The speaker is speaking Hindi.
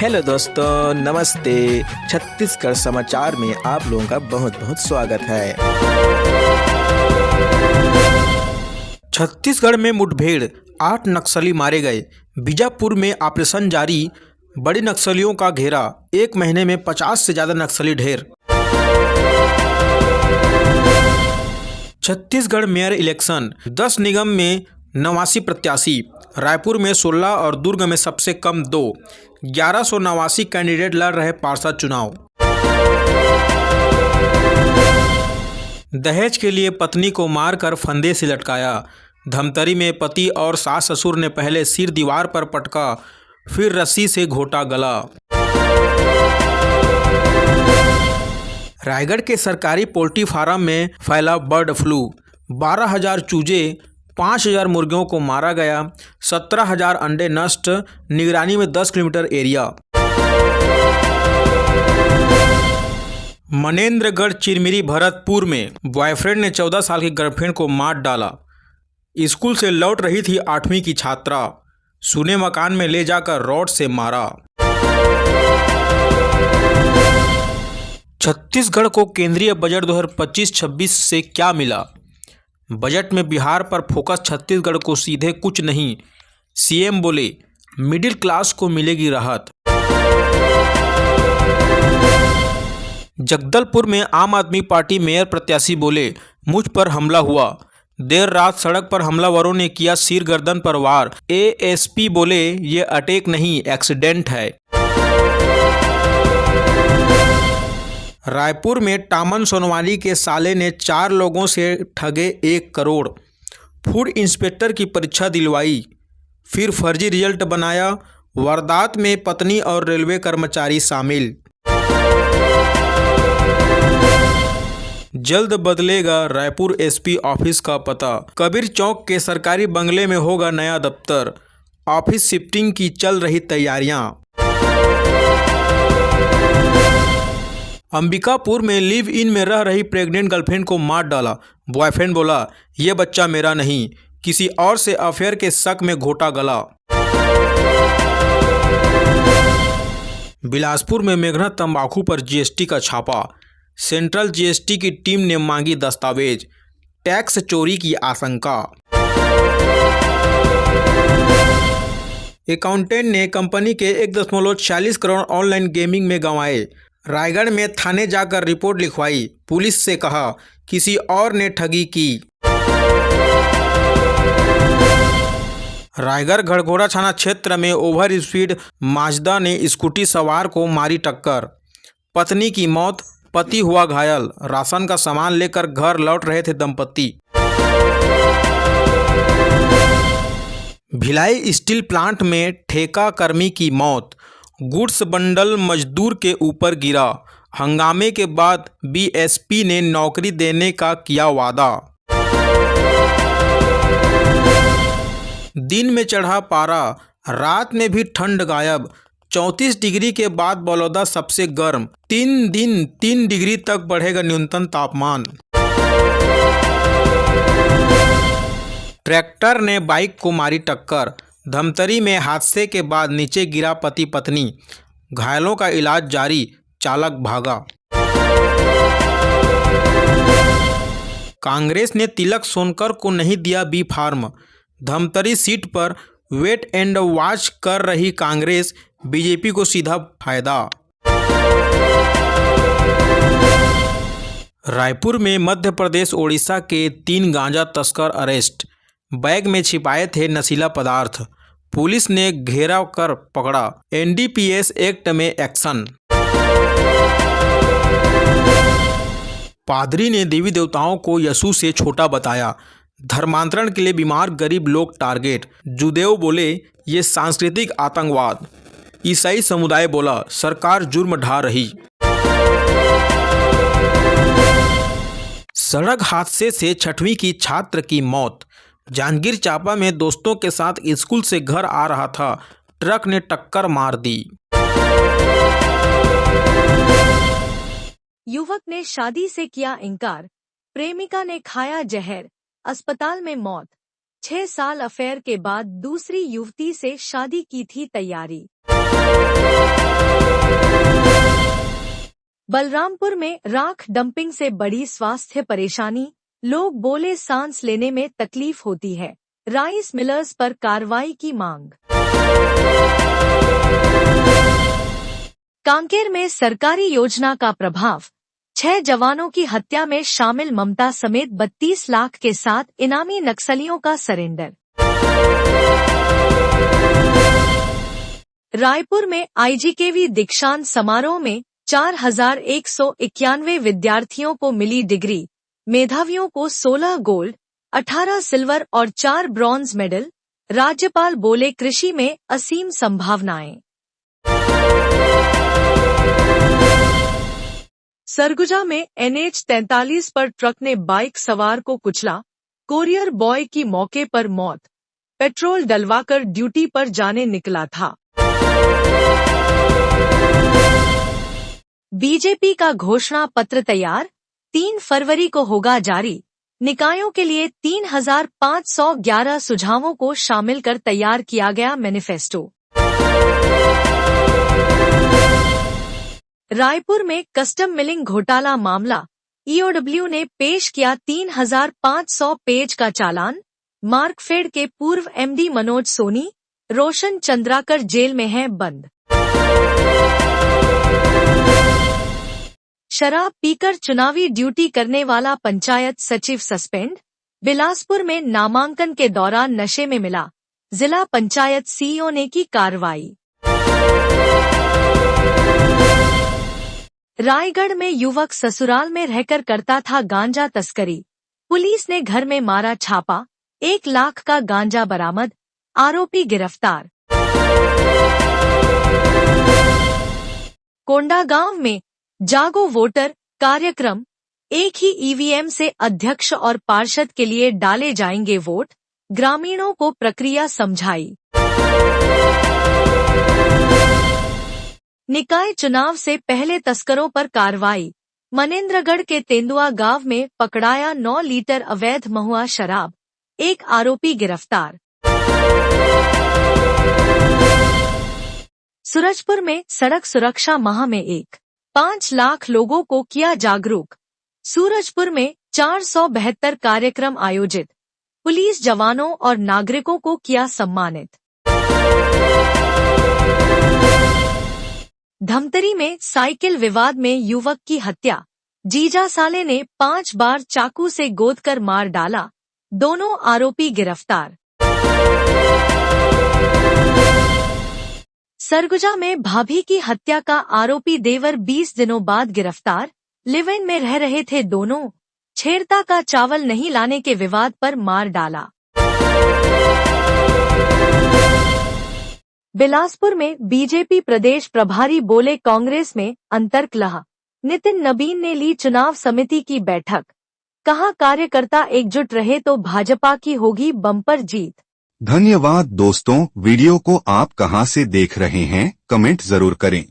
हेलो दोस्तों, नमस्ते। छत्तीसगढ़ समाचार में आप लोगों का बहुत बहुत स्वागत है। छत्तीसगढ़ में मुठभेड़, 8 नक्सली मारे गए। बीजापुर में ऑपरेशन जारी, बड़े नक्सलियों का घेरा। 1 महीने में 50 से ज़्यादा नक्सली ढेर। छत्तीसगढ़ मेयर इलेक्शन, 10 निगम में 89 प्रत्याशी। रायपुर में 16 और दुर्ग में सबसे कम 2। 1189 कैंडिडेट लड़ रहे पार्षद चुनाव। दहेज के लिए पत्नी को मारकर फंदे से लटकाया। धमतरी में पति और सास ससुर ने पहले सिर दीवार पर पटका, फिर रस्सी से घोटा गला। रायगढ़ के सरकारी पोल्ट्री फार्म में फैला बर्ड फ्लू। 12,000 चूजे, 5,000 मुर्गियों को मारा गया। 17,000 अंडे नष्ट। निगरानी में 10 किलोमीटर एरिया। मनेन्द्रगढ़ चिरमिरी भरतपुर में बॉयफ्रेंड ने 14 साल की गर्लफ्रेंड को मार डाला। स्कूल से लौट रही थी 8वीं की छात्रा, सुने मकान में ले जाकर रॉड से मारा। छत्तीसगढ़ को केंद्रीय बजट 2025-26 से क्या मिला? बजट में बिहार पर फोकस, छत्तीसगढ़ को सीधे कुछ नहीं। सीएम बोले मिडिल क्लास को मिलेगी राहत। जगदलपुर में आम आदमी पार्टी मेयर प्रत्याशी बोले मुझ पर हमला हुआ। देर रात सड़क पर हमलावरों ने किया सिर गर्दन पर वार। एएसपी बोले ये अटैक नहीं, एक्सीडेंट है। रायपुर में टामन सोनवाली के साले ने 4 लोगों से ठगे 1 करोड़। फूड इंस्पेक्टर की परीक्षा दिलवाई, फिर फर्जी रिजल्ट बनाया। वारदात में पत्नी और रेलवे कर्मचारी शामिल। जल्द बदलेगा रायपुर एसपी ऑफिस का पता। कबीर चौक के सरकारी बंगले में होगा नया दफ्तर। ऑफिस शिफ्टिंग की चल रही तैयारियां। अंबिकापुर में लिव इन में रह रही प्रेग्नेंट गर्लफ्रेंड को मार डाला। बॉयफ्रेंड बोला ये बच्चा मेरा नहीं, किसी और से अफेयर के शक में घोटा गला। बिलासपुर में मेघना तंबाकू पर जीएसटी का छापा। सेंट्रल जीएसटी की टीम ने मांगी दस्तावेज। टैक्स चोरी की आशंका। अकाउंटेंट ने कंपनी के 1.46 करोड़ ऑनलाइन गेमिंग में गंवाए। रायगढ़ में थाने जाकर रिपोर्ट लिखवाई। पुलिस से कहा किसी और ने ठगी की। रायगढ़ घड़घोड़ा थाना क्षेत्र में ओवर स्पीड माजदा ने स्कूटी सवार को मारी टक्कर। पत्नी की मौत, पति हुआ घायल। राशन का सामान लेकर घर लौट रहे थे दंपति। भिलाई स्टील प्लांट में ठेका कर्मी की मौत। गुड्स बंडल मजदूर के ऊपर गिरा। हंगामे के बाद बीएसपी ने नौकरी देने का किया वादा। दिन में चढ़ा पारा, रात में भी ठंड गायब। 34 डिग्री के बाद बलौदा सबसे गर्म। 3 दिन 3 डिग्री तक बढ़ेगा न्यूनतम तापमान। ट्रैक्टर ने बाइक को मारी टक्कर। धमतरी में हादसे के बाद नीचे गिरा पति पत्नी। घायलों का इलाज जारी, चालक भागा। कांग्रेस ने तिलक सोनकर को नहीं दिया बी फार्म। धमतरी सीट पर वेट एंड वॉच कर रही कांग्रेस, बीजेपी को सीधा फायदा। रायपुर में मध्य प्रदेश ओडिशा के 3 गांजा तस्कर अरेस्ट। बैग में छिपाए थे नशीला पदार्थ। पुलिस ने घेराव कर पकड़ा। एनडीपीएस एक्ट में एक्शन। पादरी ने देवी देवताओं को यीशु से छोटा बताया। धर्मांतरण के लिए बीमार गरीब लोग टारगेट। जुदेव बोले ये सांस्कृतिक आतंकवाद। ईसाई समुदाय बोला सरकार जुर्म ढा रही। सड़क हादसे से 6वीं की छात्र की मौत। जांजगीर चांपा में दोस्तों के साथ स्कूल से घर आ रहा था, ट्रक ने टक्कर मार दी। युवक ने शादी से किया इनकार, प्रेमिका ने खाया जहर, अस्पताल में मौत। 6 साल अफेयर के बाद दूसरी युवती से शादी की थी तैयारी। बलरामपुर में राख डंपिंग से बड़ी स्वास्थ्य परेशानी, लोग बोले सांस लेने में तकलीफ होती है। राइस मिलर्स पर कार्रवाई की मांग। कांकेर में सरकारी योजना का प्रभाव, 6 जवानों की हत्या में शामिल ममता समेत 32 लाख के साथ इनामी नक्सलियों का सरेंडर। रायपुर में आईजीकेवी दीक्षांत समारोह में 4191 विद्यार्थियों को मिली डिग्री, मेधावियों को 16 गोल्ड, 18 सिल्वर और 4 ब्रॉन्ज मेडल। राज्यपाल बोले कृषि में असीम संभावनाएं। सरगुजा में NH 43 पर ट्रक ने बाइक सवार को कुचला, कोरियर बॉय की मौके पर मौत, पेट्रोल डलवाकर ड्यूटी पर जाने निकला था। बीजेपी का घोषणा पत्र तैयार, 3 फरवरी को होगा जारी। निकायों के लिए 3511 सुझावों को शामिल कर तैयार किया गया मैनिफेस्टो। रायपुर में कस्टम मिलिंग घोटाला मामला, EOW ने पेश किया 3500 पेज का चालान। मार्कफेड के पूर्व MD मनोज सोनी, रोशन चंद्राकर जेल में हैं बंद। शराब पीकर चुनावी ड्यूटी करने वाला पंचायत सचिव सस्पेंड। बिलासपुर में नामांकन के दौरान नशे में मिला, जिला पंचायत CEO ने की कार्रवाई। रायगढ़ में युवक ससुराल में रहकर करता था गांजा तस्करी, पुलिस ने घर में मारा छापा, 1 लाख का गांजा बरामद, आरोपी गिरफ्तार। कोंडागांव में जागो वोटर कार्यक्रम, एक ही EVM से अध्यक्ष और पार्षद के लिए डाले जाएंगे वोट, ग्रामीणों को प्रक्रिया समझाई। निकाय चुनाव से पहले तस्करों पर कार्रवाई, मनेंद्रगढ़ के तेंदुआ गांव में पकड़ाया 9 लीटर अवैध महुआ शराब, 1 आरोपी गिरफ्तार। सूरजपुर में सड़क सुरक्षा माह में 5 लाख लोगों को किया जागरूक। सूरजपुर में 472 कार्यक्रम आयोजित, पुलिस जवानों और नागरिकों को किया सम्मानित। धमतरी में साइकिल विवाद में युवक की हत्या, जीजा साले ने 5 बार चाकू से गोदकर मार डाला, दोनों आरोपी गिरफ्तार। सरगुजा में भाभी की हत्या का आरोपी देवर 20 दिनों बाद गिरफ्तार, लिव इन में रह रहे थे दोनों, छेरता का चावल नहीं लाने के विवाद पर मार डाला। बिलासपुर में बीजेपी प्रदेश प्रभारी बोले कांग्रेस में अंतर्कलह, नितिन नबीन ने ली चुनाव समिति की बैठक, कहा कार्यकर्ता एकजुट रहे तो भाजपा की होगी बम्पर जीत। धन्यवाद दोस्तों, वीडियो को आप कहां से देख रहे हैं कमेंट जरूर करें।